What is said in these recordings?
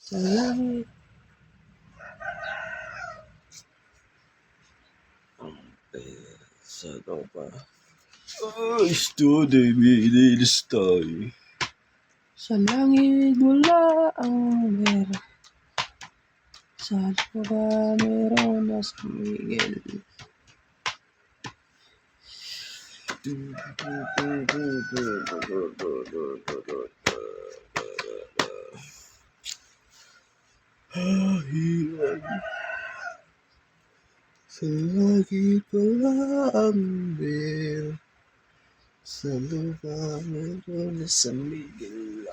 sa langit. Sa pa. Study binilistay. Sa langit wala ang mer. Sa lupa meron na San Miguel. Sa langit wala ang mer. Sa lupa meron na San Miguel.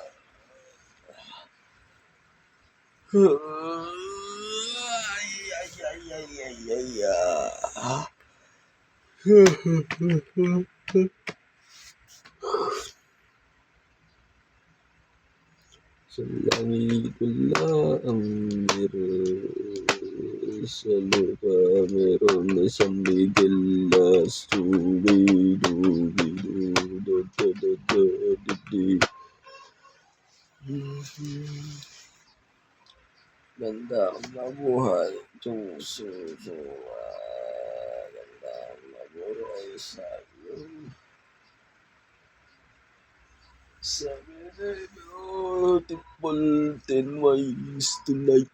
Sa langit wala ang meron. Sa lupa meron na San Miguel. Ganda ang mabuhay. Ganda ang mabuhay sa iyo. Sabi na beautiful 10 ways tonight.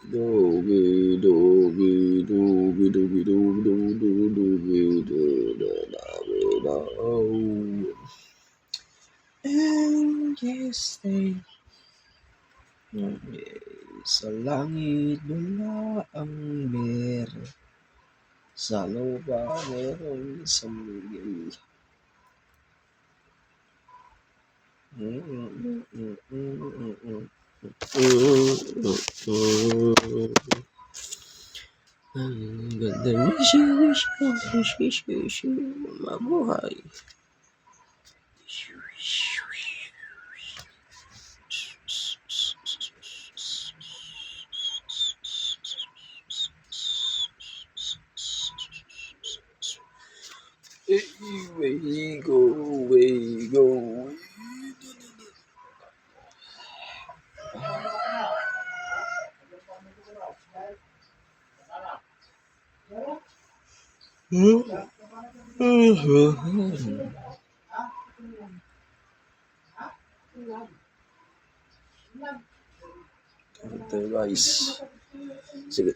Dogi, dogi, dogi, dogi, dogi, dogi, dogi, dogi, And yesterday, sa langit wala ang mer. Sa lupa meron San Miguel. Ang ganda. Wish you, mabuhay. Way go, way go. Ito guys. Sige,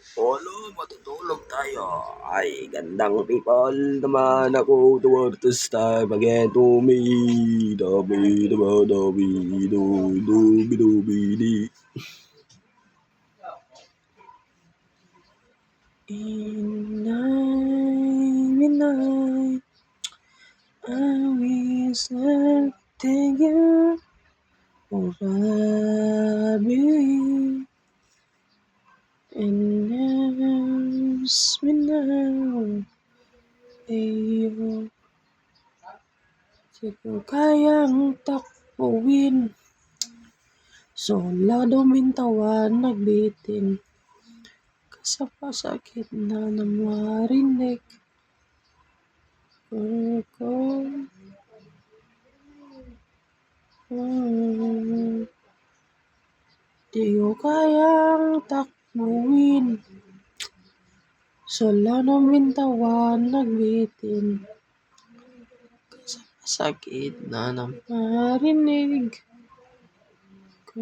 matutulog tayo. Ay, gandang people naman ako towards this time again to me. Dabi, daba, dabi, do, dubi, dubi, di. in night, I wish something you would be. And me now, ayo. Di ko kayang takbuhin. Solado mintawan nagbitin. Kasapasakit na marinig ko. Di ko kayang takbuhin. Solado mintawan nagbitin. Kasapasakit na marinig ko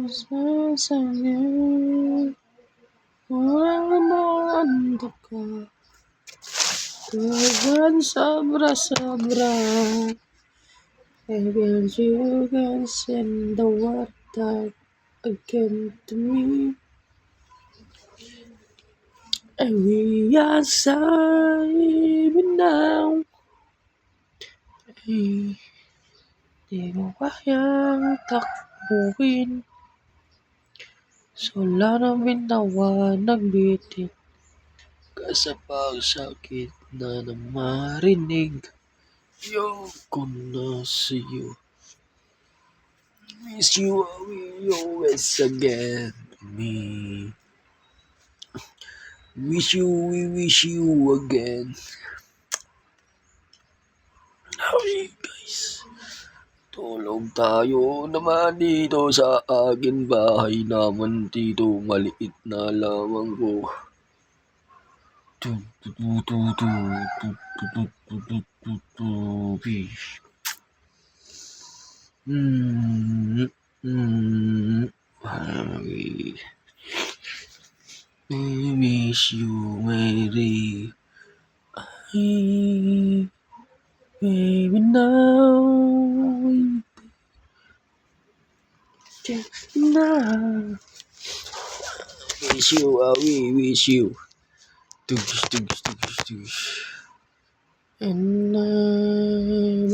sa iyo. Walang ka. Tuhan sobra-sobra. Maybe you can send the word that again to me. And we are saving now. Di ko kayang takbuhin. Sula ng bintawa nagbitin. Kasapasakit na marinig. Ko na sa'yo. Miss you always again me. We wish you again. Ay, guys. Tulog tayo naman dito sa akin bahay naman dito. Maliit na lamang ko. Tu tu tu tu tu tu tu tu tu tu tu tu fish. I miss you, Mary. Baby, now. Now. Wish you, we wish you. Tugish, tugish, tugish, tugish. And I